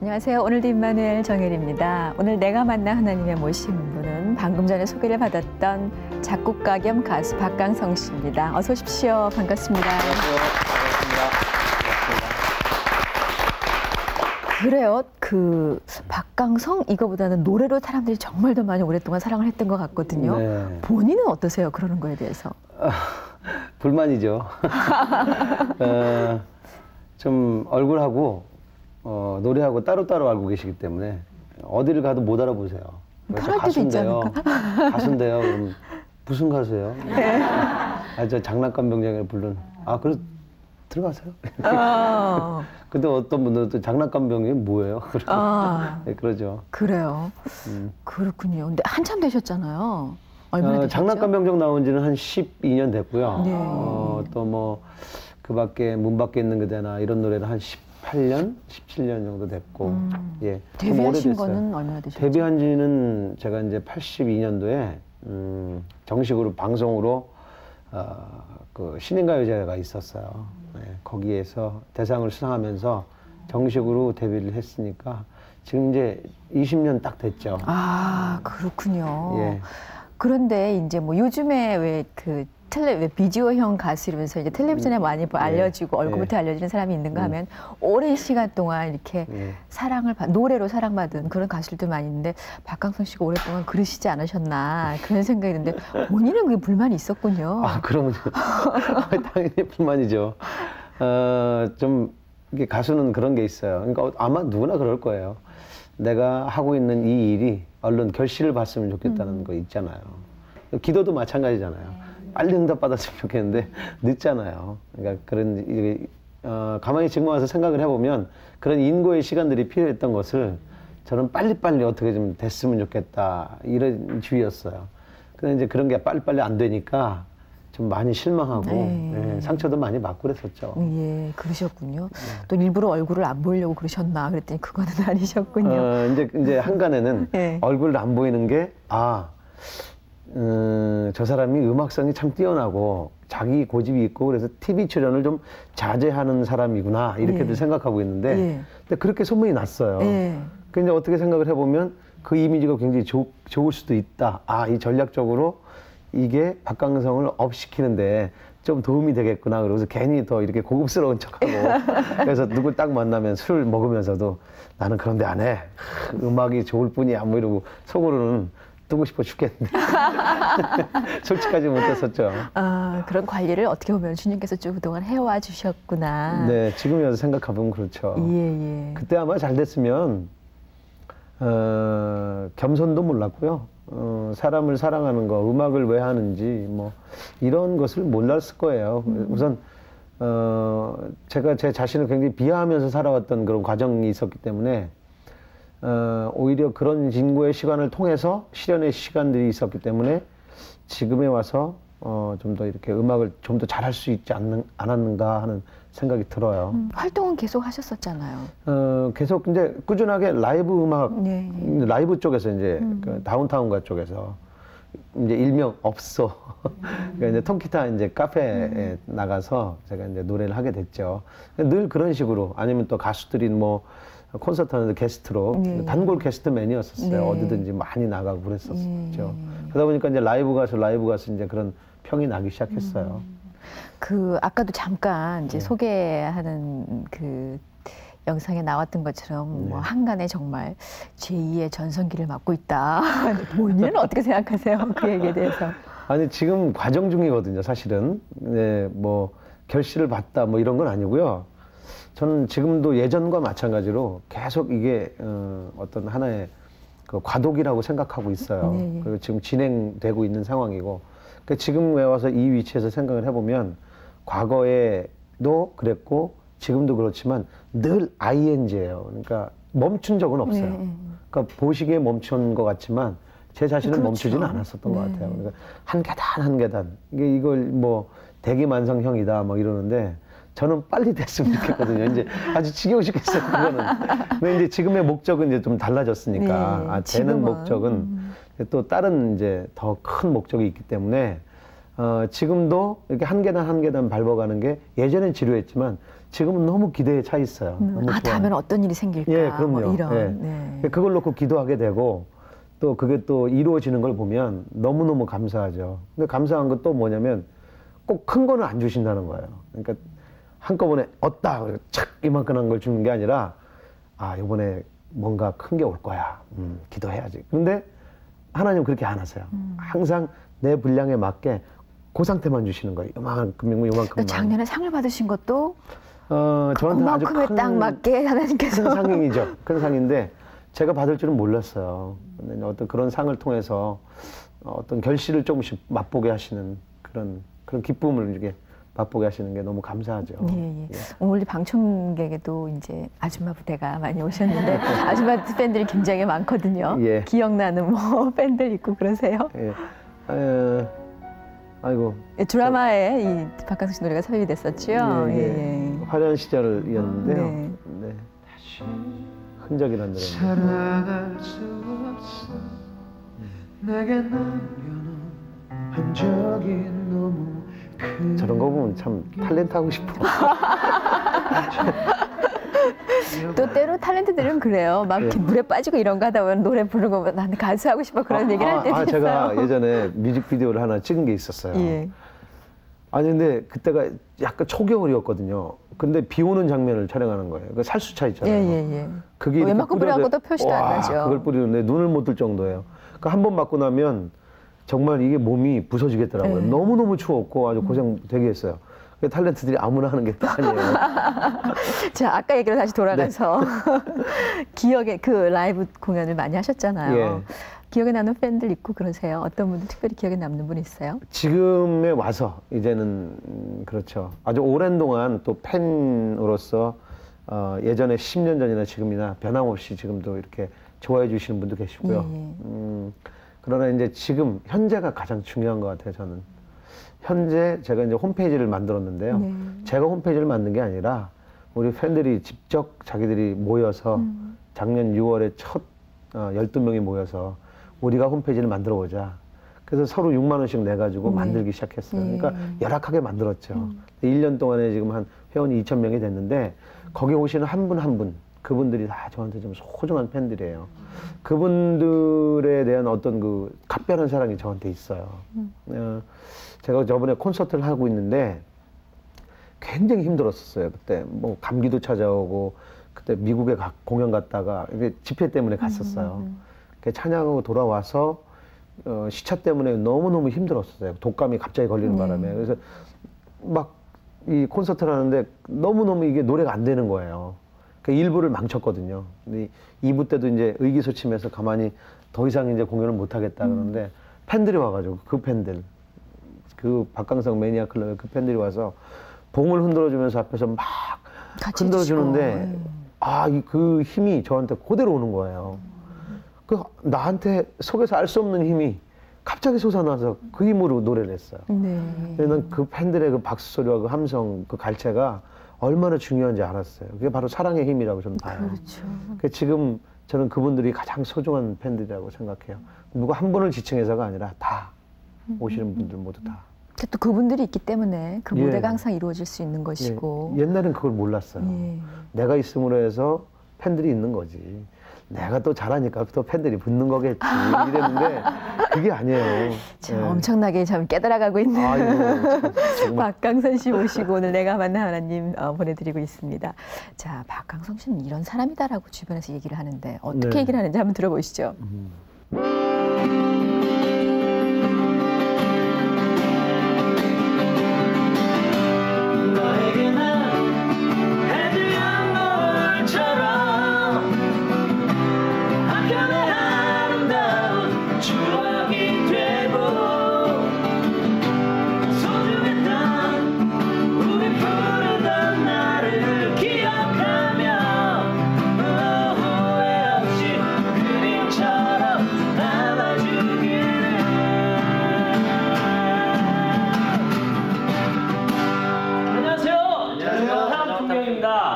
안녕하세요. 오늘도 임마누엘 정혜리입니다. 오늘 내가 만난 하나님의 모신 분은 방금 전에 소개를 받았던 작곡가 겸 가수 박강성 씨입니다. 어서 오십시오. 반갑습니다. 안녕하세요. 반갑습니다. 그래요. 그 박강성 이거보다는 노래로 사람들이 정말 더 많이 오랫동안 사랑을 했던 것 같거든요. 네. 본인은 어떠세요? 그러는 거에 대해서. 불만이죠. 좀 얼굴하고 노래하고 따로따로 알고 계시기 때문에 어디를 가도 못 알아보세요. 편할 때도 있지 않을까? 가수인데요. 그럼 무슨 가수예요? 네. 저 장난감 병장을 부른. 그래 들어가세요. 근데 어떤 분들은 또 장난감 병장이 뭐예요? 네, 그러죠. 그래요. 그렇군요. 근데 한참 되셨잖아요. 얼마나 되셨죠? 장난감 병장 나온 지는 한 12년 됐고요. 네. 또 뭐 그 밖에 문 밖에 있는 그대나 이런 노래는 한 18년, 17년 정도 됐고, 예. 데뷔하신 거는 얼마나 되셨죠? 데뷔한 지는 제가 이제 82년도에 정식으로 방송으로 그 신인가요제가 있었어요. 네, 거기에서 대상을 수상하면서 정식으로 데뷔를 했으니까 지금 이제 20년 딱 됐죠. 그렇군요. 예. 그런데 이제 뭐 요즘에 왜 그 왜 비디오형 가수 이러면서 이제 텔레비전에 많이 알려지고 얼굴부터 알려지는 사람이 있는가 하면 오랜 시간 동안 이렇게 노래로 사랑받은 그런 가수들도 많이 있는데 박강성 씨가 오랫동안 그러시지 않으셨나 그런 생각이 드는데 본인은 그게 불만이 있었군요. 그러면 당연히 불만이죠. 좀 이게 가수는 그런 게 있어요. 그러니까 아마 누구나 그럴 거예요. 내가 하고 있는 이 일이 얼른 결실을 봤으면 좋겠다는 거 있잖아요. 기도도 마찬가지잖아요. 빨리 응답받았으면 좋겠는데 늦잖아요. 그러니까 가만히 지금 와서 생각을 해보면 그런 인고의 시간들이 필요했던 것을 저는 빨리빨리 어떻게 좀 됐으면 좋겠다 이런 주의였어요. 근데 이제 그런 게 빨리빨리 안 되니까 좀 많이 실망하고 상처도 많이 받고 그랬었죠. 예, 그러셨군요. 또 일부러 얼굴을 안 보이려고 그러셨나 그랬더니 그거는 아니셨군요. 이제 한간에는 얼굴을 안 보이는 게 저 사람이 음악성이 참 뛰어나고 자기 고집이 있고 그래서 TV 출연을 좀 자제하는 사람이구나 이렇게도 생각하고 있는데 근데 그렇게 소문이 났어요. 근데 어떻게 생각을 해보면 그 이미지가 굉장히 좋을 수도 있다. 이 전략적으로 이게 박강성을 업시키는데 좀 도움이 되겠구나. 그러고서 괜히 더 이렇게 고급스러운 척하고 그래서 누굴 딱 만나면 술을 먹으면서도 나는 그런데 안 해. 음악이 좋을 뿐이야. 뭐 이러고 속으로는 뜨고 싶어 죽겠는데 솔직하지 못했었죠. 그런 관리를 어떻게 보면 주님께서 쭉 그동안 해와 주셨구나. 네, 지금 와서 생각해보면 그렇죠. 그때 아마 잘 됐으면 겸손도 몰랐고요. 사람을 사랑하는 거, 음악을 왜 하는지 뭐 이런 것을 몰랐을 거예요. 우선 제가 제 자신을 굉장히 비하하면서 살아왔던 그런 과정이 있었기 때문에 오히려 그런 진고의 시간을 통해서 실현의 시간들이 있었기 때문에 지금에 와서 좀 더 이렇게 음악을 좀 더 잘할 수 있지 않았는가 하는 생각이 들어요. 활동은 계속 하셨었잖아요. 계속 이제 꾸준하게 라이브 음악, 라이브 쪽에서 이제 그 다운타운가 쪽에서 이제 일명 업소, 그러니까 이제 통기타 이제 카페에 나가서 제가 이제 노래를 하게 됐죠. 늘 그런 식으로 아니면 또 가수들이 뭐 콘서트 하는데 게스트로 단골 게스트맨이었었어요. 어디든지 많이 나가고 그랬었죠. 그러다 보니까 이제 라이브 가수 이제 그런 평이 나기 시작했어요. 아까도 잠깐 이제 소개하는 그 영상에 나왔던 것처럼 뭐 한간에 정말 제2의 전성기를 맞고 있다. 본인은 어떻게 생각하세요? 그 얘기에 대해서. 아니 지금 과정 중이거든요. 사실은 뭐 결실을 봤다 뭐 이런 건 아니고요. 저는 지금도 예전과 마찬가지로 계속 이게 어떤 하나의 그 과도기라고 생각하고 있어요. 그리고 지금 진행되고 있는 상황이고 그러니까 지금 와서 이 위치에서 생각을 해보면 과거에도 그랬고 지금도 그렇지만 늘 ING예요. 그러니까 멈춘 적은 없어요. 그러니까 보시기에 멈춘 것 같지만 제 자신은 멈추지는 않았었던 것 같아요. 그러니까 한 계단 한 계단 이걸 뭐 대기만성형이다 뭐 이러는데 저는 빨리 됐으면 좋겠거든요. 이제 아주 지겨워 죽겠어요, 그거는. 근데 이제 지금의 목적은 이제 좀 달라졌으니까. 되는 목적은 또 다른 이제 더 큰 목적이 있기 때문에 지금도 이렇게 한 계단 한 계단 밟아가는 게 예전엔 지루했지만 지금은 너무 기대에 차 있어요. 너무 좋아요. 다음엔 어떤 일이 생길까? 예, 그럼요. 뭐 이런. 예. 네. 그걸 놓고 기도하게 되고 또 그게 또 이루어지는 걸 보면 너무너무 감사하죠. 근데 감사한 건 또 뭐냐면 꼭 큰 거는 안 주신다는 거예요. 그러니까 한꺼번에 얻다 착 이만큼한 걸 주는 게 아니라 아 이번에 뭔가 큰 게 올 거야. 기도해야지. 그런데 하나님 그렇게 안 하세요. 항상 내 분량에 맞게 그 상태만 주시는 거예요. 요만큼만. 작년에 상을 받으신 것도 저한테는 아주 그만큼에 딱 맞게 하나님께서 큰 상이죠. 큰 상인데 제가 받을 줄은 몰랐어요. 근데 어떤 그런 상을 통해서 어떤 결실을 조금씩 맛보게 하시는 그런 기쁨을 이렇게 맛보게 하시는 게 너무 감사하죠. 예, 예. 오늘 우리 방청객에도 이제 아줌마 부대가 많이 오셨는데 아줌마 팬들이 굉장히 많거든요. 예. 기억나는 뭐 팬들 있고 그러세요? 예. 아이고. 드라마에 이 박강성 씨 노래가 삽입이 됐었죠. 예. 화려한 시절이었는데요. 네. 흔적이라는 노래. 살아갈 수 없어 내게 남겨놓은 흔적이 너무 저런 거 보면 참 탤런트 하고 싶어. 또 때로 탤런트들은 그래요. 막 이렇게 물에 빠지고 이런 거 하다 보면 노래 부르고 나는 가수 하고 싶어 그런 얘기를 할 때도 있어요. 제가 예전에 뮤직비디오를 하나 찍은 게 있었어요. 예. 아니 근데 그때가 약간 초겨울이었거든요. 근데 비 오는 장면을 촬영하는 거예요. 그 살수차 있잖아요. 예. 그게 웬만큼 뿌려갖고도 표시도 안 나죠. 그걸 뿌리는데 눈을 못 뜰 정도예요. 그 한 번 맞고 나면 정말 이게 몸이 부서지겠더라고요. 예. 너무너무 추웠고 아주 고생 되게 했어요. 탤런트들이 아무나 하는 게 또 아니에요. 자, 아까 얘기로 다시 돌아가서 기억에 그 라이브 공연을 많이 하셨잖아요. 예. 기억에 남는 팬들 있고 그러세요? 어떤 분들 특별히 기억에 남는 분 있어요? 지금에 와서 이제는 그렇죠. 아주 오랜 동안 또 팬으로서 예전에 10년 전이나 지금이나 변함없이 지금도 이렇게 좋아해 주시는 분도 계시고요. 그러나 이제 지금 현재가 가장 중요한 것 같아요. 저는 현재 제가 이제 홈페이지를 만들었는데요. 제가 홈페이지를 만든 게 아니라 우리 팬들이 직접 자기들이 모여서 작년 6월에 첫 12명이 모여서 우리가 홈페이지를 만들어 보자. 그래서 서로 6만 원씩 내가지고 만들기 시작했어요. 그러니까 열악하게 만들었죠. 1년 동안에 지금 한 회원이 2,000명이 됐는데 거기 오시는 한 분 한 분 그분들이 다 저한테 좀 소중한 팬들이에요. 그분들에 대한 어떤 그 각별한 사랑이 저한테 있어요. 제가 저번에 콘서트를 하고 있는데 굉장히 힘들었었어요. 그때 뭐 감기도 찾아오고 그때 미국에 공연 갔다가 이게 집회 때문에 갔었어요. 찬양하고 돌아와서 시차 때문에 너무너무 힘들었어요. 독감이 갑자기 걸리는 바람에. 그래서 막 이 콘서트를 하는데 너무너무 이게 노래가 안 되는 거예요. 그 1부를 망쳤거든요. 근데 2부 때도 이제 의기소침해서 가만히 더 이상 이제 공연을 못 하겠다 그러는데 팬들이 와가지고 그 팬들, 그 박강성 매니아 클럽의 그 팬들이 와서 봉을 흔들어주면서 앞에서 막 흔들어주는데 그 힘이 저한테 그대로 오는 거예요. 그 나한테 속에서 알 수 없는 힘이 갑자기 솟아나서 그 힘으로 노래를 했어요. 난 그 팬들의 그 박수 소리와 그 함성, 그 갈채가 얼마나 중요한지 알았어요. 그게 바로 사랑의 힘이라고 저는 봐요. 그렇죠. 지금 저는 그분들이 가장 소중한 팬들이라고 생각해요. 누가 한 분을 지칭해서가 아니라 다 오시는 분들 모두 다. 또 그분들이 있기 때문에 그 무대가 항상 이루어질 수 있는 것이고. 옛날엔 그걸 몰랐어요. 내가 있음으로 해서 팬들이 있는 거지. 내가 또 잘하니까 또 팬들이 붙는 거겠지 이랬는데 그게 아니에요. 참 엄청나게 참 깨달아가고 있는 박강선 씨 모시고 오늘 내가 만난 하나님 보내드리고 있습니다. 자, 박강선 씨는 이런 사람이다라고 주변에서 얘기를 하는데 어떻게 얘기를 하는지 한번 들어보시죠.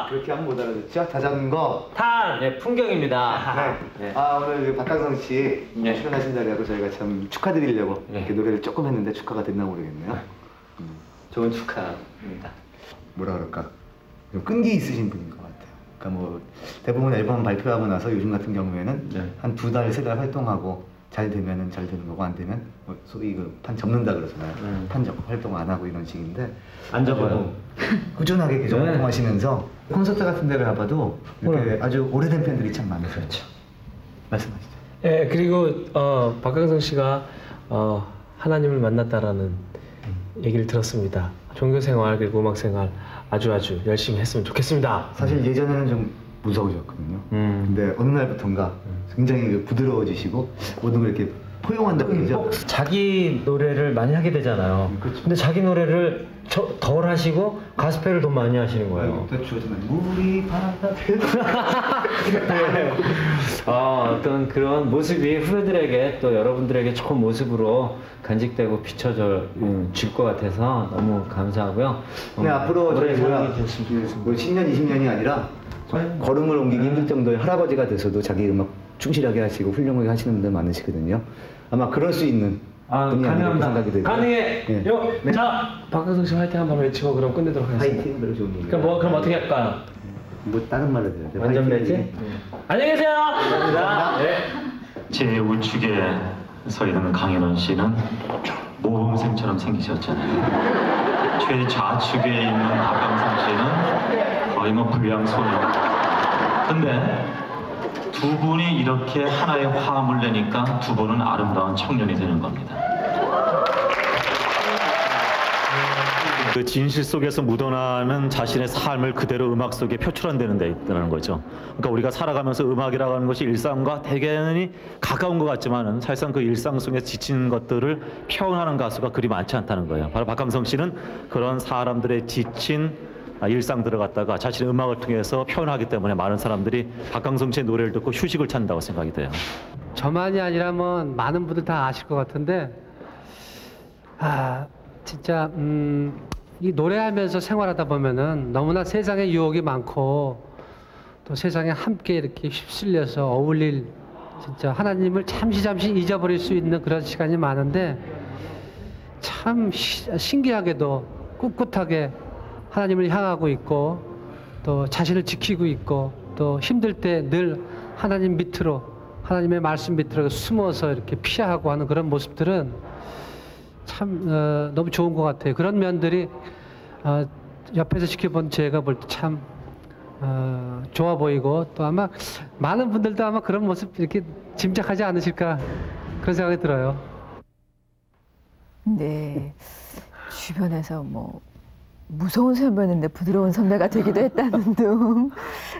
그렇게 하면 못 알아듣죠? 자전거 탄! 네, 풍경입니다. 네. 오늘 박강성 씨 출연하신다고 저희가 참 축하드리려고 이렇게 노래를 조금 했는데 축하가 됐나 모르겠네요. 좋은 축하입니다. 뭐라 그럴까? 좀 끈기 있으신 분인 것 같아요. 그러니까 뭐 대부분 앨범 발표하고 나서 요즘 같은 경우에는 한 2달, 3달 활동하고 잘 되면은 잘 되는 거고 안 되면 뭐 소위 그 판 접는다 그러잖아요. 판 접고 활동 안 하고 이런 식인데 안 접어요. 꾸준하게 계속 활동하시면서 콘서트 같은 데를 가봐도 이렇게 아주 오래된 팬들이 참 많으세요. 그렇죠. 말씀하시죠. 예, 그리고 박강성 씨가 하나님을 만났다라는 얘기를 들었습니다. 종교 생활 그리고 음악 생활 아주 열심히 했으면 좋겠습니다. 사실 예전에는 좀 무서우셨거든요. 근데 어느 날부턴가 굉장히 부드러워지시고 모든 걸 이렇게 포용한다고 그러죠. 자기 노래를 많이 하게 되잖아요. 그렇죠. 근데 자기 노래를 덜 하시고 가스펠을 더 많이 하시는 거예요. 그렇죠. 물이 바다에 어떤 그런 모습이 후배들에게 또 여러분들에게 좋은 모습으로 간직되고 비춰질 것 같아서 너무 감사하고요. 근데 앞으로 올해 저희가 상황이 됐으면 좋겠습니다. 뭐 10년, 20년이 아니라 걸음을 옮기기 힘들 정도의 할아버지가 돼서도 자기 음악 충실하게 하시고 훌륭하게 하시는 분들 많으시거든요. 아마 그럴 수 있는 분이 아니라고 생각이 되고. 가능해요. 네. 자, 박강성 씨 화이팅 한번 외치고 그럼 끝내도록 하겠습니다. 파이팅 별로 좋은 얘기. 그럼 어떻게 할까요? 뭐 다른 말로 해야 돼. 완전 매치? 안녕히 계세요. 감사합니다. 네. 제 우측에 서 있는 강현원 씨는 모범생처럼 생기셨잖아요. 최좌측에 있는 박강성 씨는 거의 뭐 불량 소녀. 근데 두 분이 이렇게 하나의 화음을 내니까 두 분은 아름다운 청년이 되는 겁니다. 그 진실 속에서 묻어나는 자신의 삶을 그대로 음악 속에 표출한다는 데 있다는 거죠. 그러니까 우리가 살아가면서 음악이라고 하는 것이 일상과 대단히 가까운 것 같지만은 사실상 그 일상 속에 지친 것들을 표현하는 가수가 그리 많지 않다는 거예요. 바로 박강성 씨는 그런 사람들의 지친 일상 들어갔다가 자신의 음악을 통해서 표현하기 때문에 많은 사람들이 박강성 씨의 노래를 듣고 휴식을 찾는다고 생각이 돼요. 저만이 아니라 뭐 많은 분들 다 아실 것 같은데 진짜 이 노래하면서 생활하다 보면은 너무나 세상에 유혹이 많고 또 세상에 함께 이렇게 휩쓸려서 어울릴 진짜 하나님을 잠시 잊어버릴 수 있는 그런 시간이 많은데 참 신기하게도 꿋꿋하게 하나님을 향하고 있고 또 자신을 지키고 있고 또 힘들 때 늘 하나님 밑으로 하나님의 말씀 밑으로 숨어서 이렇게 피하고 하는 그런 모습들은 참 너무 좋은 것 같아요. 그런 면들이 옆에서 지켜본 제가 볼 때 참 좋아 보이고 또 아마 많은 분들도 아마 그런 모습 이렇게 짐작하지 않으실까 그런 생각이 들어요. 네. 주변에서 뭐 무서운 선배였는데 부드러운 선배가 되기도 했다는 둥.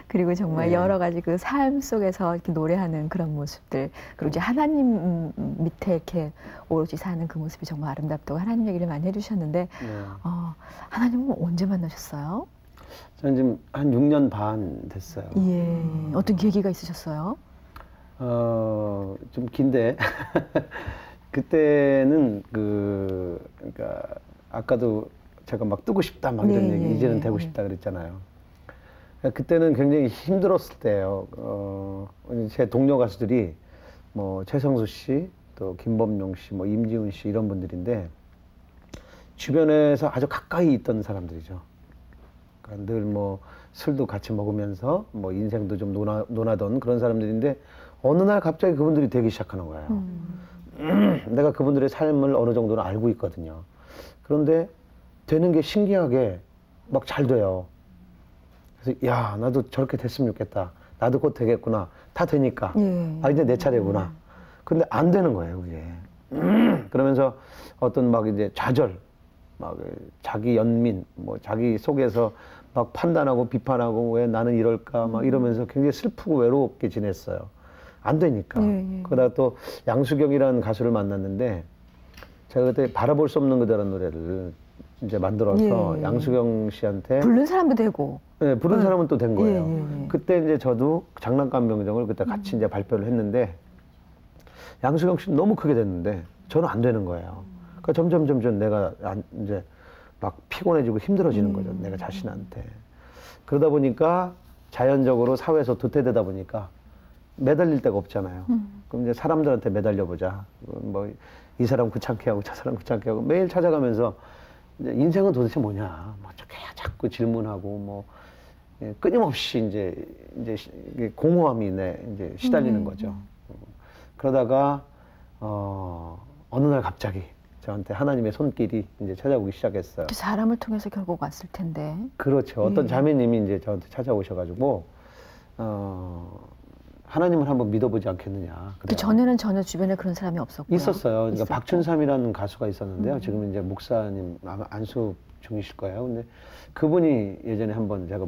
그리고 정말 여러 가지 그 삶 속에서 이렇게 노래하는 그런 모습들. 그리고 이제 하나님 밑에 이렇게 오롯이 사는 그 모습이 정말 아름답다고 하나님 얘기를 많이 해주셨는데, 하나님은 언제 만나셨어요? 저는 지금 한 6년 반 됐어요. 예. 어떤 계기가 있으셨어요? 좀 긴데. 그때는 그러니까 아까도 제가 막 뜨고 싶다 막 이런 얘기, 이제는 되고 싶다 그랬잖아요. 그때는 굉장히 힘들었을 때예요. 제 동료 가수들이 뭐 최성수 씨, 또 김범용 씨, 뭐 임지훈 씨 이런 분들인데 주변에서 아주 가까이 있던 사람들이죠. 그러니까 늘 뭐 술도 같이 먹으면서 뭐 인생도 좀 논하던 그런 사람들인데 어느 날 갑자기 그분들이 되기 시작하는 거예요. 내가 그분들의 삶을 어느 정도는 알고 있거든요. 그런데 되는 게 신기하게 막 잘 돼요. 그래서 야, 나도 저렇게 됐으면 좋겠다. 나도 곧 되겠구나. 다 되니까. 이제 내 차례구나. 근데 안 되는 거예요, 그게. 그러면서 어떤 막 이제 좌절, 막 자기 연민, 뭐 자기 속에서 막 판단하고 비판하고 왜 나는 이럴까 막 이러면서 굉장히 슬프고 외롭게 지냈어요. 안 되니까. 그러다가 또 양수경이라는 가수를 만났는데 제가 그때 바라볼 수 없는 그대라는 노래를 이제 만들어서 양수경 씨한테 부른 사람도 되고. 네, 부른 사람은 또 된 거예요. 그때 이제 저도 장난감 명정을 그때 같이 이제 발표를 했는데 양수경 씨는 너무 크게 됐는데 저는 안 되는 거예요. 그러니까 점점 내가 이제 막 피곤해지고 힘들어지는 거죠. 내가 자신한테. 그러다 보니까 자연적으로 사회에서 도태되다 보니까 매달릴 데가 없잖아요. 그럼 이제 사람들한테 매달려 보자. 뭐 이 사람 귀찮게 하고 저 사람 귀찮게 하고 매일 찾아가면서 이제 인생은 도대체 뭐냐. 뭐 자꾸 질문하고 뭐 끊임없이 이제 공허함이 이제 시달리는 거죠. 그러다가 어느 날 갑자기 저한테 하나님의 손길이 이제 찾아오기 시작했어요. 그 사람을 통해서 결국 왔을 텐데. 그렇죠. 어떤 자매님이 이제 저한테 찾아오셔가지고 하나님을 한번 믿어보지 않겠느냐. 그 전에는 전혀 주변에 그런 사람이 없었고요. 있었어요. 그러니까 박준삼이라는 가수가 있었는데요. 지금 이제 목사님 아마 안수 중이실 거예요. 근데 그분이 예전에 한번 제가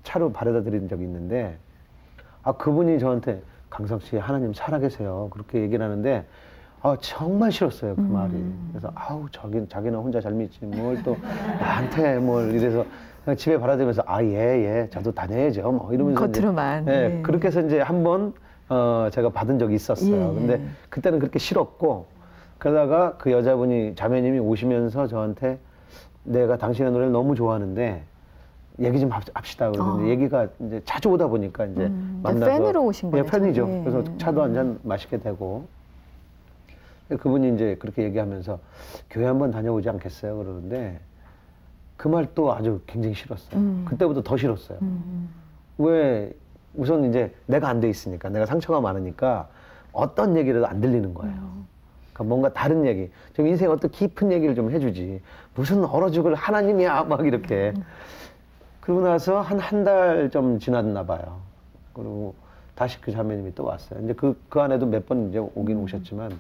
차로 바래다 드린 적이 있는데, 그분이 저한테 강성 씨 하나님 살아계세요 그렇게 얘기를 하는데, 정말 싫었어요 그 말이. 그래서 자기는 혼자 잘 믿지 뭘 또 나한테 뭘 이래서 그냥 집에 바라들면서 예 저도 다녀야죠 뭐 이러면서 겉으로만 이제, 그렇게 해서 이제 한번 제가 받은 적이 있었어요. 근데 그때는 그렇게 싫었고, 그러다가 그 여자분이 자매님이 오시면서 저한테 내가 당신의 노래를 너무 좋아하는데 얘기 좀 합시다. 그러는데 얘기가 이제 자주 오다 보니까 이제 만나서 팬으로 오신 거예요. 팬이죠. 그래서 차도 한 잔 마시게 되고, 그분이 이제 그렇게 얘기하면서 교회 한번 다녀오지 않겠어요? 그러는데 그 말 또 아주 굉장히 싫었어요. 그때부터 더 싫었어요. 왜 우선 이제 내가 안 돼 있으니까, 내가 상처가 많으니까 어떤 얘기라도 안 들리는 거예요. 그러니까 뭔가 다른 얘기, 좀 인생 어떤 깊은 얘기를 좀 해주지. 무슨 얼어 죽을 하나님이야 막 이렇게. 그러고 나서 한 달 좀 지났나 봐요. 그리고 다시 그 자매님이 또 왔어요. 이제 그 안에도 몇 번 이제 오긴 오셨지만,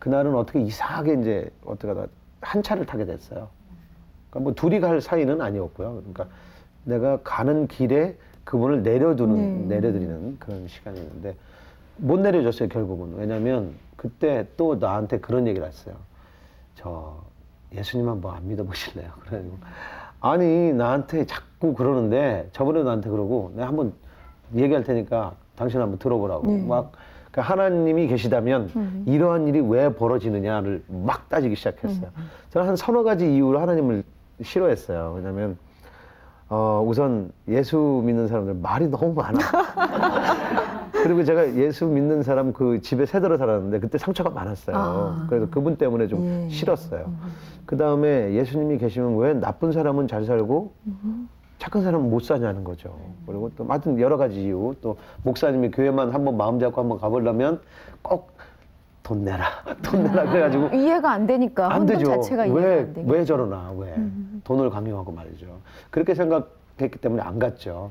그날은 어떻게 이상하게 이제 어떻게 하다 한 차를 타게 됐어요. 그러니까 뭐 둘이 갈 사이는 아니었고요. 그러니까 내가 가는 길에 그분을 내려드리는 그런 시간이었는데 못 내려줬어요 결국은. 왜냐면 그때 또 나한테 그런 얘기를 했어요. 저 예수님 한번 안 믿어보실래요? 그래가지고 아니 나한테 자꾸 그러는데, 저번에도 나한테 그러고 내가 한번 얘기할 테니까 당신 한번 들어보라고 막. 그러니까 하나님이 계시다면 이러한 일이 왜 벌어지느냐를 막 따지기 시작했어요. 저는 한 서너 가지 이유로 하나님을 싫어했어요. 왜냐면 우선 예수 믿는 사람들 말이 너무 많아. 그리고 제가 예수 믿는 사람 그 집에 새들어 살았는데 그때 상처가 많았어요. 그래서 그분 때문에 좀 싫었어요. 그 다음에 예수님이 계시면 왜 나쁜 사람은 잘 살고 착한 사람은 못 사냐는 거죠. 그리고 또 하여튼 여러 가지 이유, 또 목사님이 교회만 한번 마음 잡고 한번 가보려면 꼭 돈 내라 그래가지고 이해가 안 되니까 안 되죠. 자체가 이해가 안 되니까. 왜 저러나, 왜 돈을 강요하고 말이죠. 그렇게 생각했기 때문에 안 갔죠.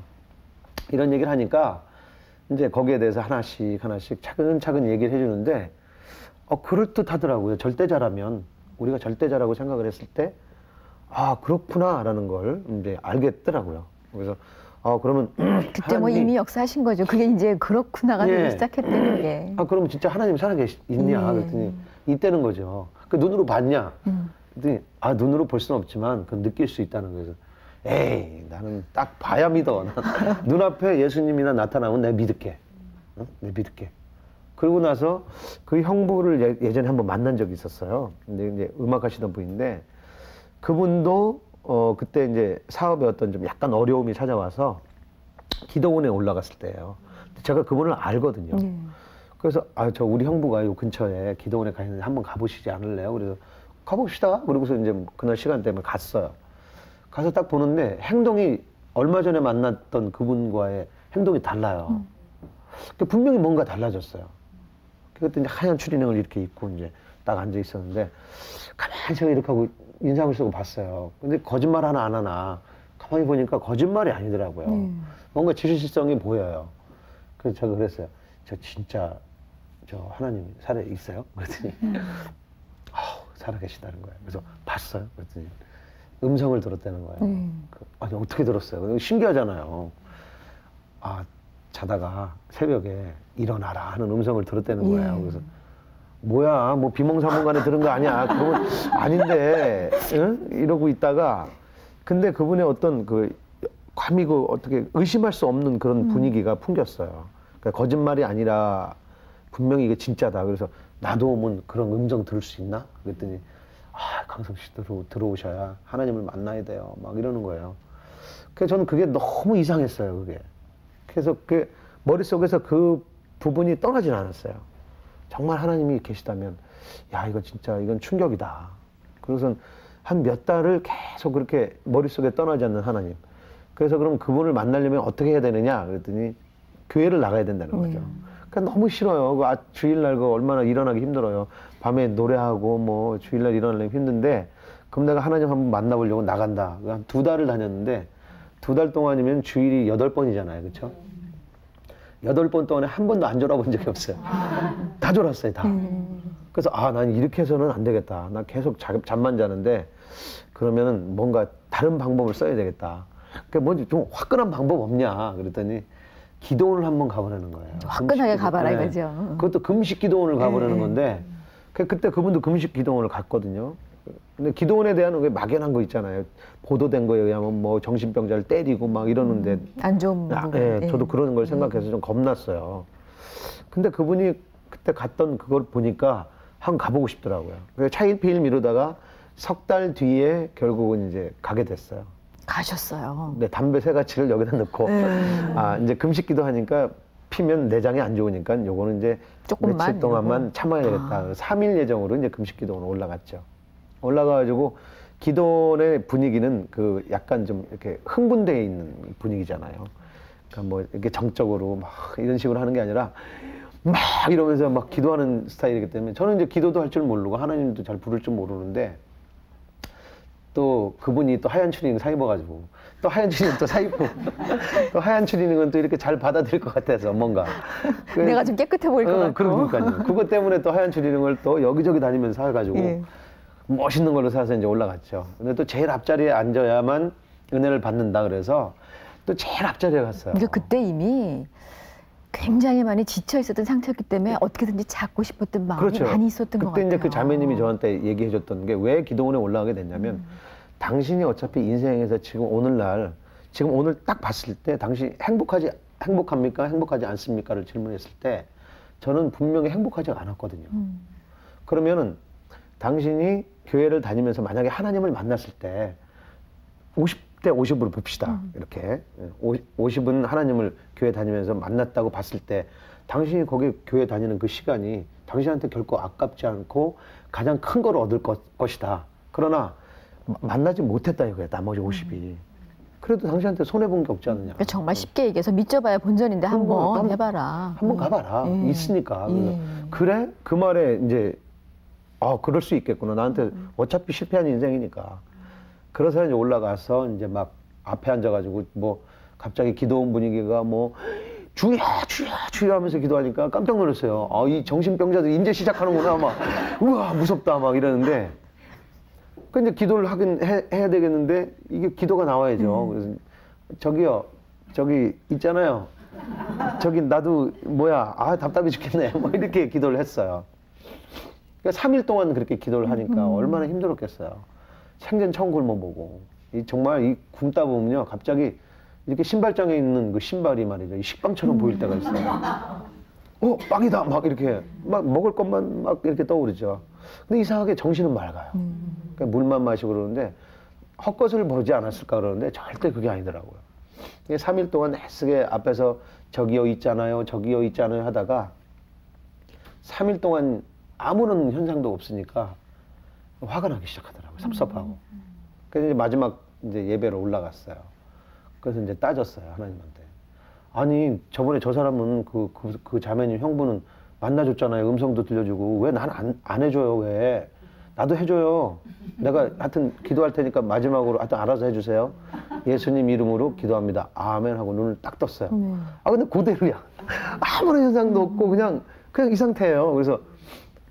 이런 얘기를 하니까 이제 거기에 대해서 하나씩 차근차근 얘기를 해주는데 그럴듯하더라고요. 절대자라면, 우리가 절대자라고 생각을 했을 때 그렇구나라는 걸 이제 알겠더라고요. 그래서 그러면 그때 뭐 이미 역사하신 거죠. 그게 이제 그렇구나가 되기 시작했다는 게. 그러면 진짜 하나님 살아있냐? 그랬더니 있다는 거죠. 그 눈으로 봤냐? 그랬더니 눈으로 볼 수는 없지만 그건 느낄 수 있다는 거예요. 에이, 나는 딱 봐야 믿어. 눈앞에 예수님이나 나타나면 내가 믿을게. 내가 믿을게. 그러고 나서 그 형부를 예전에 한번 만난 적이 있었어요. 근데 이제 음악하시던 분인데, 그분도 그때 이제 사업에 어떤 좀 약간 어려움이 찾아와서 기도원에 올라갔을 때예요. 제가 그분을 알거든요. 그래서 저 우리 형부가 요 근처에 기도원에 가 있는데 한번 가보시지 않을래요? 그래서 가봅시다. 그러고서 이제 그날 시간 때문에 갔어요. 가서 딱 보는데 행동이 얼마 전에 만났던 그분과의 행동이 달라요. 분명히 뭔가 달라졌어요. 그때 이제 하얀 추리닝을 이렇게 입고 이제 딱 앉아 있었는데, 가만히 제가 이렇게 하고 인상을 쓰고 봤어요. 근데 거짓말 하나 안 하나 가만히 보니까 거짓말이 아니더라고요. 뭔가 진실성이 보여요. 그래서 제가 그랬어요. 저 진짜 하나님 살아 있어요? 그랬더니 살아 계시다는 거예요. 그래서 봤어요? 그랬더니 음성을 들었다는 거예요. 아니 어떻게 들었어요? 신기하잖아요. 자다가 새벽에 일어나라 하는 음성을 들었다는 거예요. 그래서 뭐야, 뭐 비몽사몽간에 들은 거 아니야? 그건 아닌데, 응? 이러고 있다가, 근데 그분의 어떤 감히 어떻게 의심할 수 없는 그런 분위기가 풍겼어요. 그러니까 거짓말이 아니라 분명히 이게 진짜다. 그래서 나도 뭐 그런 음성 들을 수 있나? 그랬더니 강성 씨 들어오셔야 하나님을 만나야 돼요. 막 이러는 거예요. 그래서 저는 그게 너무 이상했어요, 그게. 그래서 그 머릿속에서 그 부분이 떠나진 않았어요. 정말 하나님이 계시다면, 이거 진짜 이건 충격이다. 그래서 한 몇 달을 계속 그렇게 머릿속에 떠나지 않는 하나님. 그래서 그럼 그분을 만나려면 어떻게 해야 되느냐 그랬더니 교회를 나가야 된다는 거죠. 그러니까 너무 싫어요. 주일날 그 얼마나 일어나기 힘들어요. 밤에 노래하고 뭐 주일날 일어나려면 힘든데 그럼 내가 하나님 한번 만나보려고 나간다. 한 2달을 다녔는데 2달 동안이면 주일이 8번이잖아요. 그렇죠? 8번 동안에 한 번도 안 졸아본 적이 없어요. 다 졸았어요, 다. 그래서 난 이렇게 해서는 안 되겠다. 나 계속 잠만 자는데 그러면은 뭔가 다른 방법을 써야 되겠다. 그러니까 뭐 좀 화끈한 방법 없냐 그랬더니 기도원을 한번 가보라는 거예요. 화끈하게 가봐라 네. 이거죠. 그것도 금식 기도원을 가보라는 건데 그때 그분도 금식 기도원을 갔거든요. 근데 기도원에 대한 왜 막연한 거 있잖아요. 보도된 거에 의하면 뭐 정신병자를 때리고 막 이러는데 안 좋은 부분. 네, 저도 그런 걸 생각해서 좀 겁났어요. 근데 그분이 그때 갔던 그걸 보니까 한번 가보고 싶더라고요. 그래서 차일피일 미루다가 3달 뒤에 결국은 이제 가게 됐어요. 가셨어요. 네, 담배 3가지를 여기다 넣고 이제 금식기도 하니까 피면 내장이 안 좋으니까 요거는 이제 조금만 며칠 동안만 참아야 되겠다. 3일 예정으로 이제 금식기도원에 올라갔죠. 올라가가지고 기도원의 분위기는 그 약간 좀 이렇게 흥분되어 있는 분위기잖아요. 그러니까 뭐 이렇게 정적으로 막 이런 식으로 하는 게 아니라 막 이러면서 막 기도하는 스타일이기 때문에 저는 이제 기도도 할 줄 모르고 하나님도 잘 부를 줄 모르는데 또 그분이 또 하얀 추리닝 사 입어가지고 또 하얀 추리닝 또 사 입고 또 하얀 추리닝은 또 이렇게 잘 받아들일 것 같아서 뭔가 내가 좀 깨끗해 보일 것 같고. 그러니까요. 그것 때문에 또 하얀 추리닝을 또 여기저기 다니면서 사가지고 멋있는 걸로 사서 이제 올라갔죠. 근데 또 제일 앞자리에 앉아야만 은혜를 받는다 그래서 또 제일 앞자리에 갔어요. 그러니까 그때 이미 굉장히 많이 지쳐 있었던 상태였기 때문에 어떻게든지 잡고 싶었던 마음이 그렇죠. 많이 있었던 것 그때 같아요. 이제 그 자매님이 저한테 얘기해 줬던 게 왜 기도원에 올라가게 됐냐면 당신이 어차피 인생에서 지금 오늘 딱 봤을 때 당신이 행복합니까? 행복하지 않습니까?를 질문했을 때 저는 분명히 행복하지 않았거든요. 그러면은 당신이 교회를 다니면서 만약에 하나님을 만났을 때 50대 50으로 봅시다. 이렇게 50은 하나님을 교회 다니면서 만났다고 봤을 때 당신이 거기 교회 다니는 그 시간이 당신한테 결코 아깝지 않고 가장 큰 걸 얻을 것이다. 그러나 만나지 못했다 이거야. 나머지 50이. 그래도 당신한테 손해본 게 없지 않느냐. 그러니까 정말 쉽게 얘기해서 믿져봐야 본전인데 한번 해봐라. 한번 가봐라. 있으니까. 그래? 그 말에 이제 그럴 수 있겠구나. 나한테 어차피 실패한 인생이니까. 그래서 이제 올라가서 이제 막 앞에 앉아가지고 뭐 갑자기 기도원 분위기가 뭐 주야 하면서 기도하니까 깜짝 놀랐어요. 이 정신병자들이 이제 시작하는구나. 막 우와 무섭다 막 이러는데 근데 기도를 하긴 해야 되겠는데 이게 기도가 나와야죠. 그래서 저기요 저기 있잖아요. 저기 나도 뭐야 답답해 죽겠네. 뭐 이렇게 기도를 했어요. 그러니까 3일 동안 그렇게 기도를 하니까 얼마나 힘들었겠어요. 생전 처음 굶어보고 정말 이 굶다 보면요 갑자기 이렇게 신발장에 있는 그 신발이 말이죠 식빵처럼 보일 때가 있어요. 빵이다 막 이렇게 막 먹을 것만 막 이렇게 떠오르죠. 근데 이상하게 정신은 맑아요. 그러니까 물만 마시고 그러는데 헛것을 보지 않았을까 그러는데 절대 그게 아니더라고요. 3일 동안 애쓰게 앞에서 저기요 있잖아요 하다가 3일 동안 아무런 현상도 없으니까 화가 나기 시작하더라고요. 섭섭하고. 그래서 이제 마지막 이제 예배로 올라갔어요. 그래서 이제 따졌어요. 하나님한테. 아니, 저번에 저 사람은 그 자매님 형부는 만나줬잖아요. 음성도 들려주고. 왜 난 안 해줘요? 왜? 나도 해줘요. 내가 하여튼 기도할 테니까 마지막으로 하여튼 알아서 해주세요. 예수님 이름으로 기도합니다. 아멘 하고 눈을 딱 떴어요. 근데 그대로야. 아무런 현상도 없고 그냥 이 상태예요. 그래서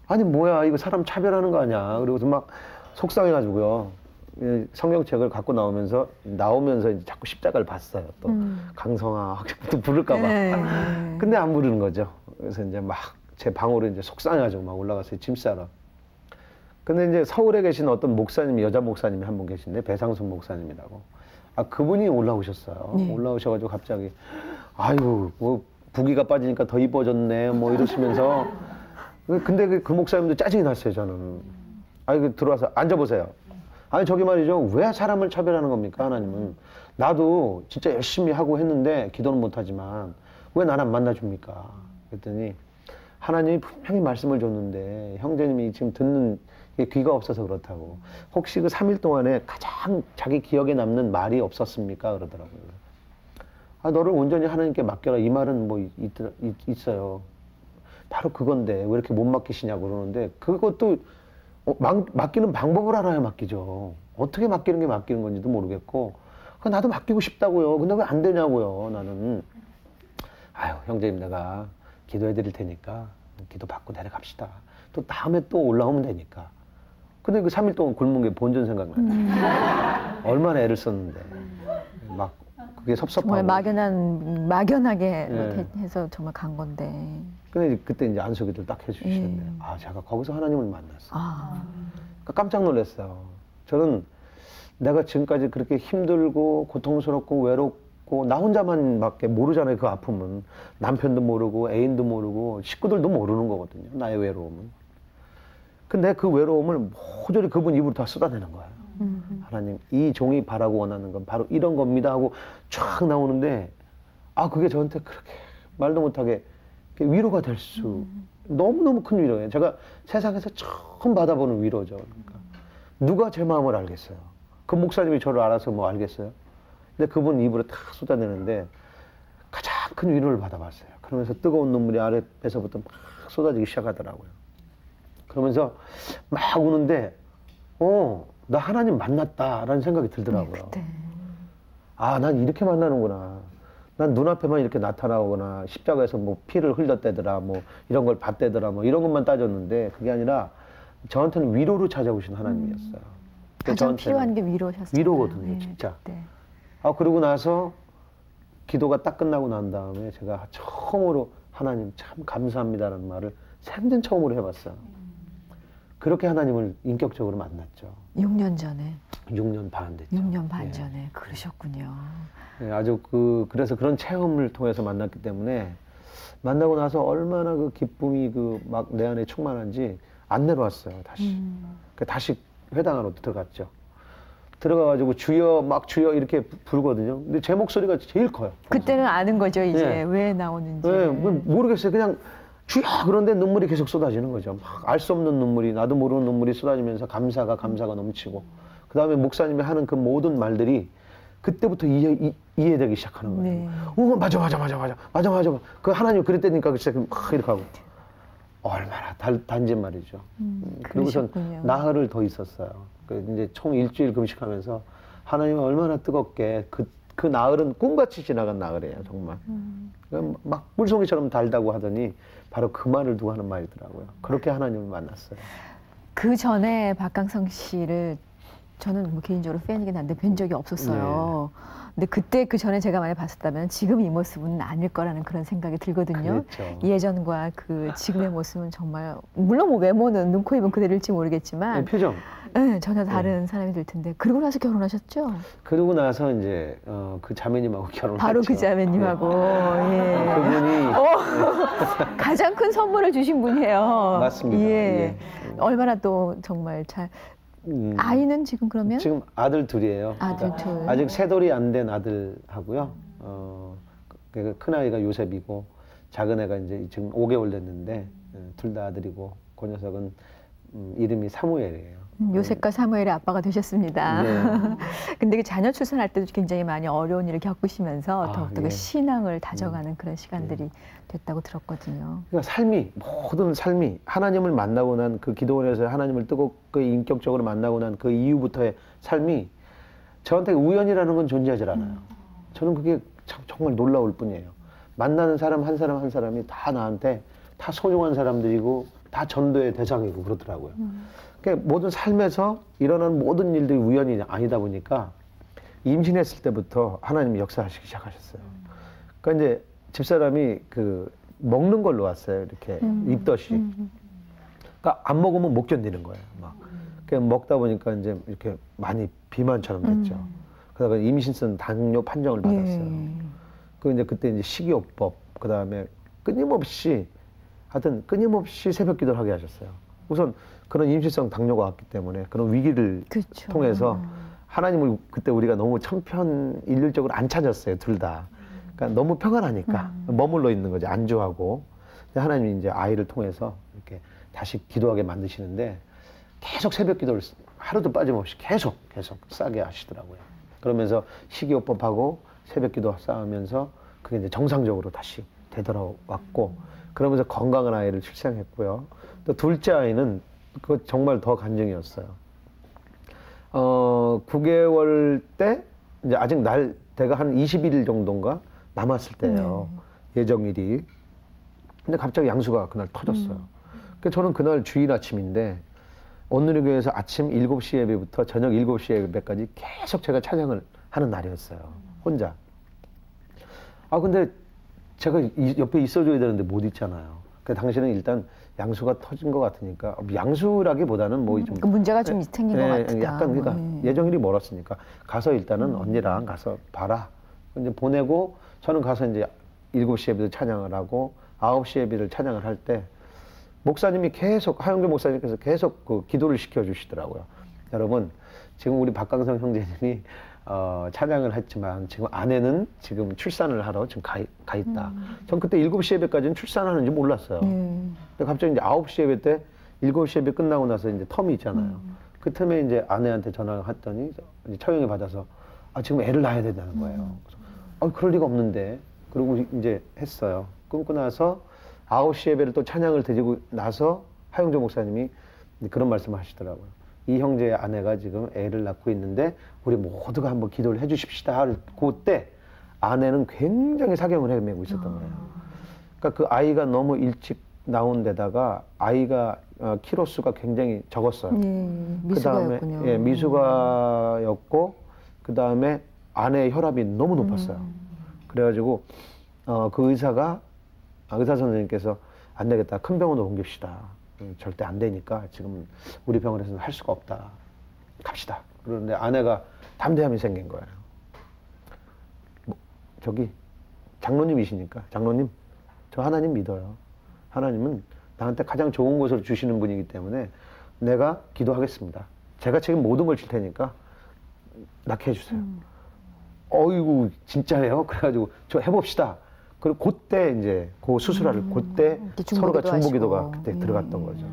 아니 뭐야 이거 사람 차별하는 거 아니야. 그리고서 막 속상해가지고요. 성경책을 갖고 나오면서 이제 자꾸 십자가를 봤어요. 또 강성아 또 부를까 봐. 근데 안 부르는 거죠. 그래서 이제 막 제 방으로 이제 속상해가지고 막 올라갔어요. 짐 싸러. 근데 이제 서울에 계신 어떤 목사님이 여자 목사님이 한 분 계신데 배상순 목사님이라고. 그분이 올라오셨어요. 올라오셔가지고 갑자기 아이고 뭐 부기가 빠지니까 더 이뻐졌네 뭐 이러시면서. 근데 그 목사님도 짜증이 났어요. 저는. 들어와서 앉아보세요. 저기 말이죠. 왜 사람을 차별하는 겁니까 하나님은. 나도 진짜 열심히 하고 했는데 기도는 못하지만 왜 나를 안 만나줍니까. 그랬더니 하나님이 분명히 말씀을 줬는데 형제님이 지금 듣는 이게 귀가 없어서 그렇다고. 혹시 그 3일 동안에 가장 자기 기억에 남는 말이 없었습니까? 그러더라고요. 아, 너를 온전히 하나님께 맡겨라. 이 말은 뭐 있어요. 바로 그건데 왜 이렇게 못 맡기시냐고 그러는데 그것도 맡기는 방법을 알아야 맡기죠. 어떻게 맡기는 게 맡기는 건지도 모르겠고 나도 맡기고 싶다고요. 근데 왜 안 되냐고요. 나는 아유 형제님 내가 기도해 드릴 테니까 기도 받고 내려갑시다. 또 다음에 또 올라오면 되니까. 근데 그 3일 동안 굶은 게 본전 생각나요. 얼마나 애를 썼는데 막 그게 섭섭하고. 정말 막연하게 해서 정말 간 건데. 근데 그때 이제 안수기도를 딱 해주시는데 아 제가 거기서 하나님을 만났어요. 그러니까 깜짝 놀랐어요. 저는 내가 지금까지 그렇게 힘들고 고통스럽고 외롭고 나 혼자만밖에 모르잖아요. 그 아픔은 남편도 모르고 애인도 모르고 식구들도 모르는 거거든요. 나의 외로움은. 근데 그 외로움을 모조리 그분 입으로 다 쏟아내는 거예요. 하나님 이 종이 바라고 원하는 건 바로 이런 겁니다 하고 쫙 나오는데 아 그게 저한테 그렇게 말도 못하게 위로가 될 수 너무너무 큰 위로예요. 제가 세상에서 처음 받아보는 위로죠. 그러니까 누가 제 마음을 알겠어요. 그 목사님이 저를 알아서 뭐 알겠어요. 근데 그분 입으로 다 쏟아내는데 가장 큰 위로를 받아봤어요. 그러면서 뜨거운 눈물이 아랫배서부터 막 쏟아지기 시작하더라고요. 그러면서 막 우는데 나 하나님 만났다라는 생각이 들더라고요. 아, 난 이렇게 만나는구나. 난 눈앞에만 이렇게 나타나거나 십자가에서 뭐 피를 흘렸대더라 뭐 이런 걸 봤대더라 뭐 이런 것만 따졌는데 그게 아니라 저한테는 위로로 찾아오신 하나님이었어요. 가장 필요한 게 위로셨어요. 위로거든요, 진짜. 아, 그러고 나서 기도가 딱 끝나고 난 다음에 제가 처음으로 하나님 참 감사합니다라는 말을 생전 처음으로 해봤어요. 그렇게 하나님을 인격적으로 만났죠. 6년 전에. 6년 반 됐죠. 6년 반 전에 그러셨군요. 네, 아주 그래서 그런 체험을 통해서 만났기 때문에 만나고 나서 얼마나 그 기쁨이 막 내 안에 충만한지 안 내려왔어요, 다시. 다시 회당으로 들어갔죠. 들어가가지고 주여 이렇게 부르거든요. 근데 제 목소리가 제일 커요. 그때는 아는 거죠, 이제. 네. 왜 나오는지. 네, 모르겠어요. 그냥 주여 그런데 눈물이 계속 쏟아지는 거죠. 막 알 수 없는 눈물이, 나도 모르는 눈물이 쏟아지면서 감사가 넘치고 그 다음에 목사님이 하는 그 모든 말들이 그때부터 이해되기 시작하는 거예요. 맞아. 그 하나님 그랬다니까 글쎄 막 이렇게 하고 얼마나 단지 말이죠. 그리고선 나흘을 더 있었어요. 이제 총 일주일 금식하면서 하나님은 얼마나 뜨겁게 그 나흘은 꿈같이 지나간 나흘이에요, 정말. 막 물송이처럼 달다고 하더니 바로 그 말을 두고 하는 말이더라고요. 그렇게 하나님을 만났어요. 그 전에 박강성 씨를 저는 뭐 개인적으로 팬이긴 한데 뵌 적이 없었어요. 근데 그때 그 전에 제가 만약 봤었다면 지금 이 모습은 아닐 거라는 그런 생각이 들거든요. 그랬죠. 예전과 그 지금의 모습은 정말 물론 뭐 외모는 눈, 코, 입은 그대로일지 모르겠지만 표정. 네, 전혀 다른 사람이 될 텐데 그러고 나서 결혼하셨죠? 그러고 나서 이제 그 자매님하고 결혼했죠. 바로 그 자매님하고 그분이 가장 큰 선물을 주신 분이에요. 맞습니다. 얼마나 또 정말 잘 아이는 지금 그러면? 지금 아들 둘이에요. 아들 둘. 아직 세돌이 안 된 아들하고요. 큰 아이가 요셉이고 작은 애가 이제 지금 5개월 됐는데 둘 다 아들이고 그 녀석은 이름이 사무엘이에요. 요셉과 사무엘의 아빠가 되셨습니다. 네. 근데 그 자녀 출산할 때도 굉장히 많이 어려운 일을 겪으시면서 더욱더 그 신앙을 다져가는 그런 시간들이 됐다고 들었거든요. 그러니까 모든 삶이 하나님을 만나고 난 그 기도원에서 하나님을 뜨겁게 인격적으로 만나고 난 그 이후부터의 삶이 저한테 우연이라는 건 존재하지 않아요. 저는 그게 정말 놀라울 뿐이에요. 만나는 사람 한 사람이 다 나한테 다 소중한 사람들이고 다 전도의 대상이고 그러더라고요. 그러니까 모든 삶에서 일어난 모든 일들이 우연이 아니다 보니까 임신했을 때부터 하나님이 역사하시기 시작하셨어요. 그러니까 이제 집사람이 먹는 걸로 왔어요. 이렇게 입덧이. 그러니까 안 먹으면 못 견디는 거예요. 막. 그냥 먹다 보니까 이제 이렇게 많이 비만처럼 됐죠. 그러다가 임신성 당뇨 판정을 받았어요. 이제 그때 이제 식이요법, 그 다음에 끊임없이 새벽 기도를 하게 하셨어요. 우선 그런 임신성 당뇨가 왔기 때문에 그런 위기를 통해서 하나님을 그때 우리가 너무 천편일률적으로 안 찾았어요, 둘 다. 그러니까 너무 평안하니까 머물러 있는 거죠, 안주하고. 하나님이 이제 아이를 통해서 이렇게 다시 기도하게 만드시는데 계속 새벽 기도를 하루도 빠짐없이 계속 싸게 하시더라고요. 그러면서 식이요법하고 새벽 기도 쌓으면서 그게 이제 정상적으로 다시 되돌아왔고, 그러면서 건강한 아이를 출산했고요. 또 둘째 아이는 그거 정말 더 간증이었어요. 9개월 때 이제 아직 날대가 한 21일 정도인가 남았을 때예요. 예정일이. 근데 갑자기 양수가 그날 터졌어요. 그래서 저는 그날 주일 아침인데 온누리교회에서 아침 7시 예배부터 저녁 7시 예배까지 계속 제가 찬양을 하는 날이었어요. 혼자. 근데 제가 옆에 있어줘야 되는데 못 있잖아요. 그 당시는 일단 양수가 터진 것 같으니까, 양수라기보다는 뭐 좀 문제가 좀 생긴 것 같다. 약간 그러니까 예정일이 멀었으니까 가서 일단은 언니랑 가서 봐라. 이제 보내고 저는 가서 이제 7시 예배도 찬양을 하고 9시 예배를 찬양을 할 때 목사님이 계속, 하영교 목사님께서 계속 그 기도를 시켜주시더라고요. 여러분, 지금 우리 박강성 형제님이 찬양을 했지만 지금 아내는 지금 출산을 하러 지금 가 있다. 전 그때 7시 예배까지는 출산하는지 몰랐어요. 근데 갑자기 이제 9시 예배 때 7시 예배 끝나고 나서 이제 텀이 있잖아요. 그 틈에 이제 아내한테 전화를 했더니 이제 처형이 받아서 지금 애를 낳아야 된다는 거예요. 그래서 그럴 리가 없는데. 그러고 이제 했어요. 끊고 나서 9시 예배를 또 찬양을 드리고 나서 하영조 목사님이 그런 말씀을 하시더라고요. 이 형제의 아내가 지금 애를 낳고 있는데 우리 모두가 한번 기도를 해 주십시다 할 그때 아내는 굉장히 사경을 헤매고 있었던 거예요. 그러니까 그 아이가 너무 일찍 나온 데다가 아이가 키로수가 굉장히 적었어요. 미숙아였군요. 예, 미숙아였고 그 다음에 아내의 혈압이 너무 높았어요. 그래가지고 그 의사 선생님께서 안 되겠다, 큰 병원으로 옮깁시다. 절대 안 되니까 지금 우리 병원에서는 할 수가 없다. 갑시다. 그런데 아내가 담대함이 생긴 거예요. 저기 장로님이시니까, 장로님, 저 하나님 믿어요. 하나님은 나한테 가장 좋은 것을 주시는 분이기 때문에 내가 기도하겠습니다. 제가 지금 모든 걸 줄 테니까 낳게 해주세요. 어이구, 진짜예요? 그래가지고 저 해봅시다. 그리고 그때 이제 그 수술하를 그때 서로가 중보기도가 그때 들어갔던 거죠.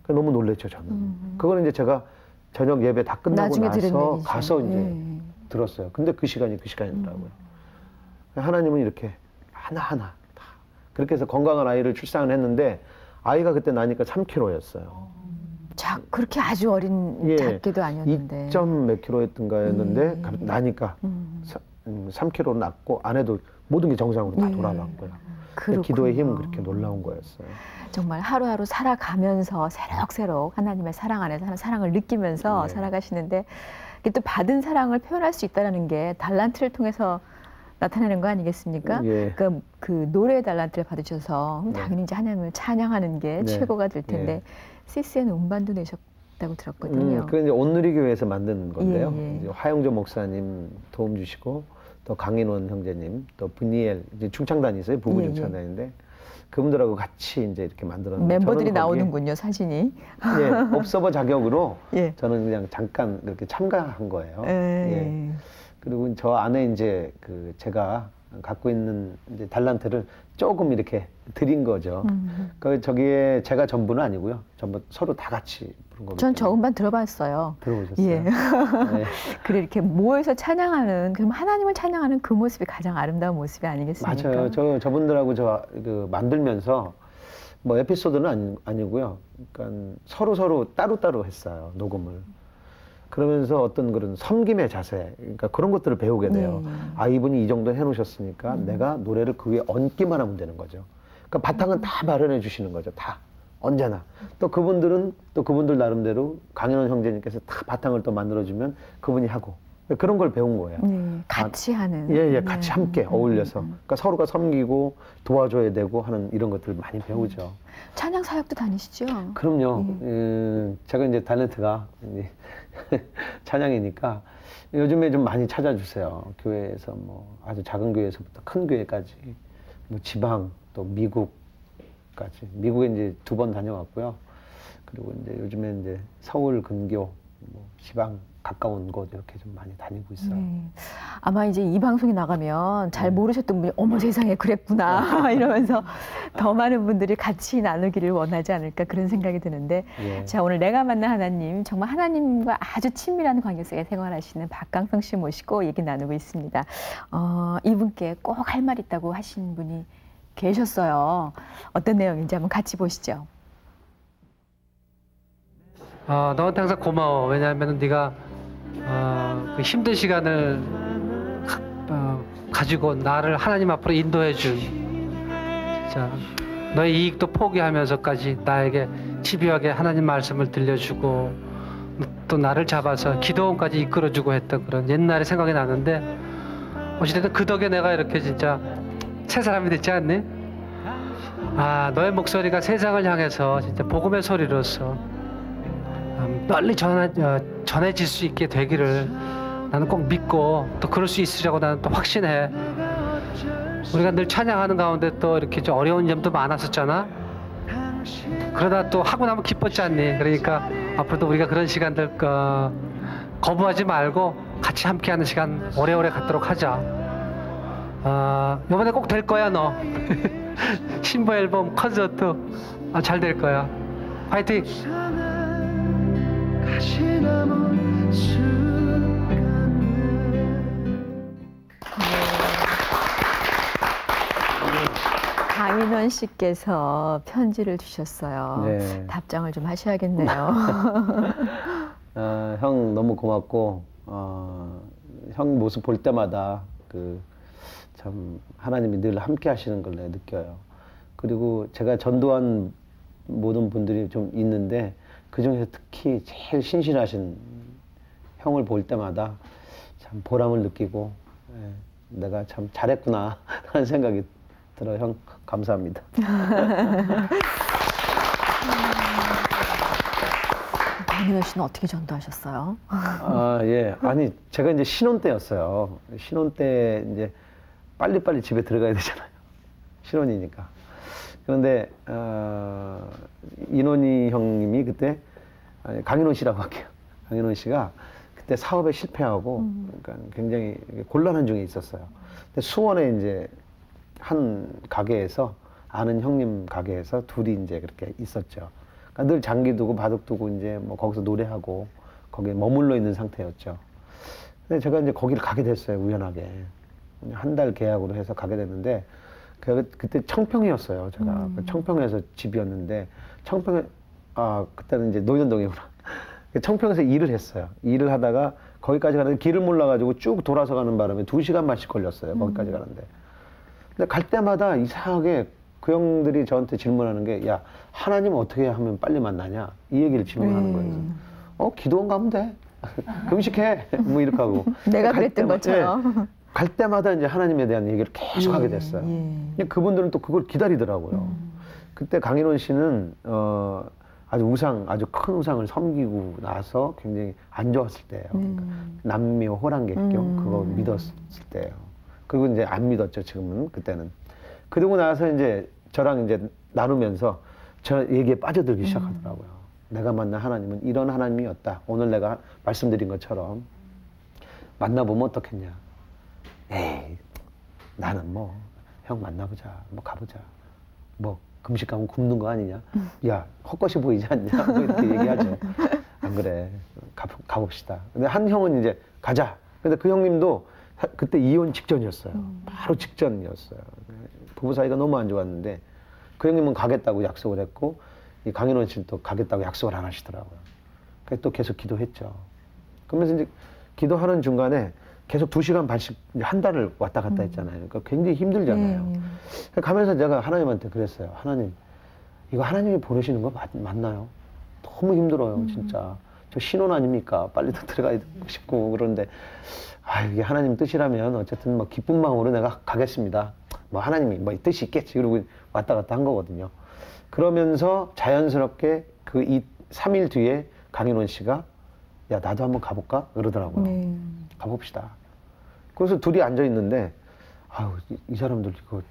너무 놀랬죠, 저는. 그거는 이제 제가 저녁 예배 다 끝나고 나서 가서 이제 들었어요. 근데 그 시간이더라고요. 하나님은 이렇게 하나하나 다 그렇게 해서 건강한 아이를 출산을 했는데 아이가 그때 나니까 3kg였어요. 그렇게 아주 어린 작게도 아니었는데 2점 몇 킬로였던가였는데 나니까 3kg 낳고 아내도 모든 게 정상으로 다 돌아왔고요. 기도의 힘은 그렇게 놀라운 거였어요. 정말 하루하루 살아가면서 새록새록 하나님의 사랑 안에서 하는 사랑을 느끼면서 살아가시는데 또 받은 사랑을 표현할 수 있다는 게 달란트를 통해서 나타나는 거 아니겠습니까? 그 노래의 달란트를 받으셔서 당연히 이제 하나님을 찬양하는 게 최고가 될 텐데 CCN 음반도 내셨다고 들었거든요. 그게 이제 온누리교회에서 만든 건데요. 이제 화영조 목사님 도움 주시고 또 강인원 형제님, 또 분이엘 이제 중창단이 있어요. 부부 중창단인데 그분들하고 같이 이제 이렇게 만들었는데 멤버들이 나오는군요, 사진이. 옵서버 자격으로 저는 그냥 잠깐 이렇게 참가한 거예요. 그리고 저 안에 이제 그 제가 갖고 있는 이제 달란트를 조금 이렇게 드린 거죠. 저기에 제가 전부는 아니고요. 전부 서로 다 같이 부른 겁니다. 전 저 음반 들어봤어요. 들어보셨어요? 그래 이렇게 모여서 찬양하는, 그럼 하나님을 찬양하는 그 모습이 가장 아름다운 모습이 아니겠습니까? 맞아요. 저분들하고 만들면서 뭐 에피소드는 아니고요. 그러니까 서로 따로따로 했어요. 녹음을. 그러면서 어떤 그런 섬김의 자세, 그러니까 그런 것들을 배우게 돼요. 이분이 이 정도 해놓으셨으니까 내가 노래를 그 위에 얹기만 하면 되는 거죠. 그러니까 바탕은 다 마련해 주시는 거죠. 다. 언제나. 또 그분들은 또 그분들 나름대로 강현원 형제님께서 다 바탕을 또 만들어주면 그분이 하고. 그런 걸 배운 거예요. 같이 하는. 같이 함께 어울려서. 그러니까 서로가 섬기고 도와줘야 되고 하는 이런 것들을 많이 배우죠. 찬양 사역도 다니시죠? 그럼요. 제가 이제 달란트가 찬양이니까 요즘에 좀 많이 찾아주세요. 교회에서 뭐 아주 작은 교회에서부터 큰 교회까지, 뭐 지방 또 미국까지. 미국에 이제 2번 다녀왔고요. 그리고 이제 요즘에 이제 서울 근교, 뭐 지방 가까운 곳 이렇게 좀 많이 다니고 있어요. 네. 아마 이제 이 방송이 나가면 잘 모르셨던 분이 어머 세상에 그랬구나 이러면서 더 많은 분들이 같이 나누기를 원하지 않을까 그런 생각이 드는데 예. 자 오늘 내가 만난 하나님 정말 하나님과 아주 친밀한 관계 속에 생활하시는 박강성 씨 모시고 얘기 나누고 있습니다. 이분께 꼭 할 말 있다고 하신 분이 계셨어요. 어떤 내용인지 한번 같이 보시죠. 너한테 항상 고마워. 왜냐하면 네가 그 힘든 시간을 가지고 나를 하나님 앞으로 인도해준 진짜 너의 이익도 포기하면서까지 나에게 집요하게 하나님 말씀을 들려주고 또 나를 잡아서 기도원까지 이끌어주고 했던 그런 옛날의 생각이 나는데 어찌됐든 그 덕에 내가 이렇게 진짜 새 사람이 됐지 않니? 너의 목소리가 세상을 향해서 진짜 복음의 소리로서 빨리 전해질 수 있게 되기를 나는 꼭 믿고 또 그럴 수 있으리라고 나는 또 확신해. 우리가 늘 찬양하는 가운데 또 이렇게 좀 어려운 점도 많았었잖아. 그러다 또 하고 나면 기뻤지 않니? 그러니까 앞으로도 우리가 그런 시간들 거부하지 말고 같이 함께하는 시간 오래오래 갖도록 하자. 이번에 꼭 될 거야 너. 신보 앨범 콘서트 잘 될 거야. 파이팅! 강인원 씨께서 편지를 주셨어요. 네. 답장을 좀 하셔야겠네요. 형 너무 고맙고 형 모습 볼 때마다 참 하나님이 늘 함께 하시는 걸 내가 느껴요. 그리고 제가 전도한 모든 분들이 좀 있는데 그중에서 특히 제일 신실하신 형을 볼 때마다 참 보람을 느끼고 내가 참 잘했구나 하는 생각이 들어요. 형 감사합니다. 강인원 씨는 어떻게 전도하셨어요? 예. 아니 제가 이제 신혼 때였어요. 신혼 때 이제 빨리빨리 집에 들어가야 되잖아요. 신혼이니까. 그런데 인원이 형님이 그때 강인원 씨라고 할게요. 강인원 씨가 그때 사업에 실패하고 그러니까 굉장히 곤란한 중에 있었어요. 근데 수원에 이제 한 가게에서 아는 형님 가게에서 둘이 이제 그렇게 있었죠. 그러니까 늘 장기 두고 바둑 두고 이제 뭐 거기서 노래하고 거기에 머물러 있는 상태였죠. 근데 제가 이제 거기를 가게 됐어요. 우연하게 한 달 계약으로 해서 가게 됐는데 그때 청평이었어요. 제가 청평에서 집이었는데 청평에 그때는 이제 노년동이구나. 청평에서 일을 했어요. 일을 하다가 거기까지 가는데 길을 몰라가지고 쭉 돌아서 가는 바람에 2시간만씩 걸렸어요. 거기까지 가는데. 근데 갈 때마다 이상하게 그 형들이 저한테 질문하는 게, 야, 하나님 어떻게 하면 빨리 만나냐? 이 얘기를 질문하는 거예요. 기도원 가면 돼. 금식해. 뭐 이렇게 하고. 내가 그랬던 것처럼. 갈 때마다 이제 하나님에 대한 얘기를 계속 하게 됐어요. 그분들은 또 그걸 기다리더라고요. 그때 강인원 씨는 아주 큰 우상을 섬기고 나서 굉장히 안 좋았을 때예요. 그러니까 남미와 호랑객경 그거 믿었을 때예요. 그리고 이제 안 믿었죠, 지금은. 그때는. 그러고 나서 이제 저랑 이제 나누면서 저 얘기에 빠져들기 시작하더라고요. 내가 만난 하나님은 이런 하나님이었다. 오늘 내가 말씀드린 것처럼 만나보면 어떻겠냐. 에이, 나는 뭐 형 만나보자, 뭐 가보자, 뭐 금식 가면 굶는 거 아니냐? 야, 헛것이 보이지 않냐? 뭐 이렇게 얘기하죠. 안 그래, 가봅시다. 근데 한 형은 이제 가자. 근데 그 형님도 그때 이혼 직전이었어요. 바로 직전이었어요. 부부 사이가 너무 안 좋았는데 그 형님은 가겠다고 약속을 했고 이 강인원 씨는 또 가겠다고 약속을 안 하시더라고요. 그래서 또 계속 기도했죠. 그러면서 이제 기도하는 중간에 계속 2시간 반씩 한 달을 왔다 갔다 했잖아요. 그러니까 굉장히 힘들잖아요. 가면서 제가 하나님한테 그랬어요. 하나님, 이거 하나님이 보내시는 거 맞나요? 너무 힘들어요, 진짜. 저 신혼 아닙니까? 빨리 더 들어가야 싶고 그런데 이게 하나님 뜻이라면 어쨌든 뭐 기쁜 마음으로 내가 가겠습니다. 뭐 하나님이 뭐 뜻이 있겠지. 그러고 왔다 갔다 한 거거든요. 그러면서 자연스럽게 그 3일 뒤에 강인원 씨가 야, 나도 한번 가볼까? 그러더라고요. 가봅시다. 그래서 둘이 앉아 있는데, 이 사람들 이거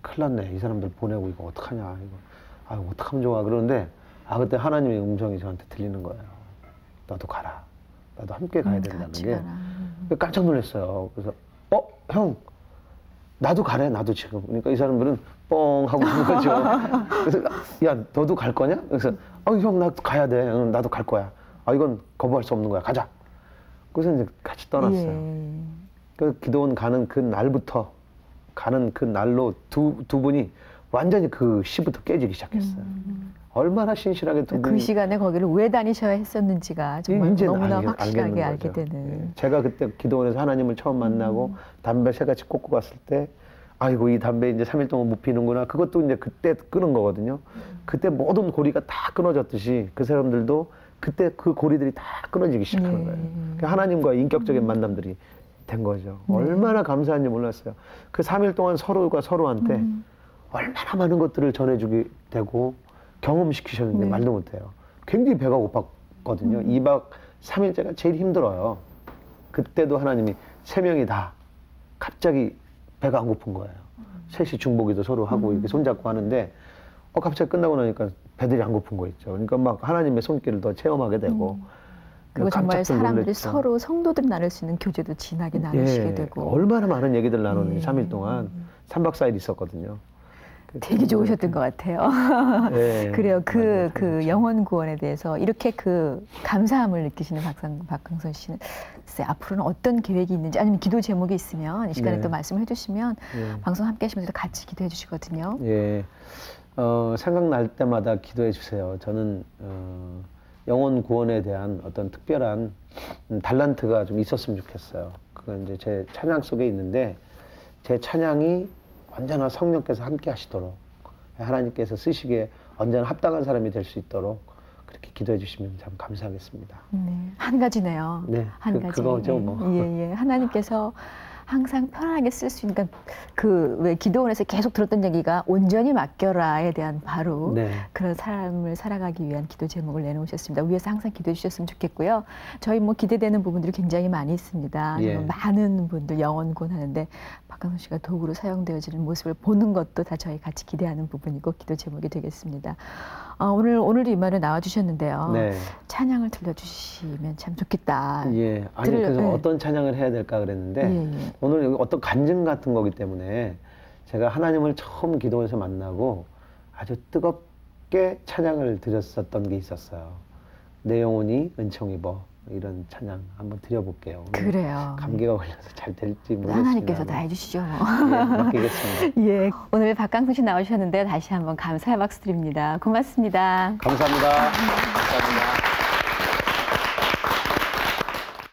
큰일 났네. 이 사람들 보내고 이거 어떡하냐. 이거, 어떡하면 좋아. 그러는데, 그때 하나님의 음성이 저한테 들리는 거예요. 너도 가라. 나도 함께 가야 된다는 같이 게 가라. 깜짝 놀랐어요. 그래서 형 나도 가래 나도 지금. 그러니까 이 사람들은 뻥 하고 있는 거죠. 그래서 야 너도 갈 거냐? 그래서 형 나 가야 돼. 응, 나도 갈 거야. 이건 거부할 수 없는 거야. 가자. 그래서 이제 같이 떠났어요. 예. 그 기도원 가는 그 날부터 가는 그 날로 두 분이 완전히 그 시부터 깨지기 시작했어요. 얼마나 신실하게 두 그 분이 시간에 거기를 왜 다니셔야 했었는지가 정말 이제는 너무나 알겠는 확실하게 알게 거죠. 되는. 예. 제가 그때 기도원에서 하나님을 처음 만나고 담배 세 가지 꽂고 갔을 때 아이고 이 담배 이제 3일 동안 못 피는구나. 그것도 이제 그때 끊은 거거든요. 그때 모든 고리가 다 끊어졌듯이 그 사람들도 그때 그 고리들이 다 끊어지기 시작하는 거예요. 그 하나님과의 인격적인 만남들이 된 거죠. 얼마나 감사한지 몰랐어요. 그 3일 동안 서로가 서로한테 얼마나 많은 것들을 전해주게 되고 경험시키셨는데 말도 못해요. 굉장히 배가 고팠거든요. 2박 3일째가 제일 힘들어요. 그때도 하나님이 3명이 다 갑자기 배가 안 고픈 거예요. 셋이 중보기도 서로 하고 이렇게 손잡고 하는데 갑자기 끝나고 나니까 배들이 안 고픈 거 있죠. 그러니까 막 하나님의 손길을 더 체험하게 되고 그리고 정말 깜짝도 사람들이 놀랬죠. 서로 성도들이 나눌 수 있는 교제도 진하게 나누시게 되고 얼마나 많은 얘기들 나누는지 3일 동안 3박 4일 있었거든요. 되게 좋으셨던 것 같아요. 네, 그래요. 그 맞아요. 영혼 구원에 대해서 이렇게 그 감사함을 느끼시는 박강선 씨는 글쎄 앞으로는 어떤 계획이 있는지 아니면 기도 제목이 있으면 이 시간에 네. 또 말씀을 해주시면 네. 방송 함께 하시면서 같이 기도해 주시거든요. 예, 생각날 때마다 기도해 주세요. 저는 영혼 구원에 대한 어떤 특별한 달란트가 좀 있었으면 좋겠어요. 그건 이제 제 찬양 속에 있는데 제 찬양이 언제나 성령께서 함께 하시도록 하나님께서 쓰시기에 언제나 합당한 사람이 될 수 있도록 그렇게 기도해 주시면 참 감사하겠습니다. 네, 한 가지네요. 네, 한 가지. 그거죠, 뭐. 예. 하나님께서 항상 편안하게 쓸 수 있는 그 왜 기도원에서 계속 들었던 얘기가 온전히 맡겨라에 대한 바로 네. 그런 삶을 살아가기 위한 기도 제목을 내놓으셨습니다. 위에서 항상 기도해 주셨으면 좋겠고요. 저희 뭐 기대되는 부분들이 굉장히 많이 있습니다. 예. 많은 분들 영혼 구원하는데 박강선 씨가 도구로 사용되어지는 모습을 보는 것도 다 저희 같이 기대하는 부분이고 기도 제목이 되겠습니다. 오늘도 이 말에 나와주셨는데요. 네. 찬양을 들려주시면 참 좋겠다. 예, 아니 그래서 네. 어떤 찬양을 해야 될까 그랬는데 예. 오늘 여기 어떤 간증 같은 거기 때문에 제가 하나님을 처음 기도에서 만나고 아주 뜨겁게 찬양을 드렸었던 게 있었어요. 내 영혼이 은총 입어 이런 찬양 한번 드려볼게요. 오늘 그래요. 감기가 걸려서 잘 될지 모르겠습니다. 하나님께서 다 해주시죠. 예, 맡기겠습니다. 예, 오늘 박강선 씨 나오셨는데 다시 한번 감사의 박수 드립니다. 고맙습니다. 감사합니다. 감사합니다.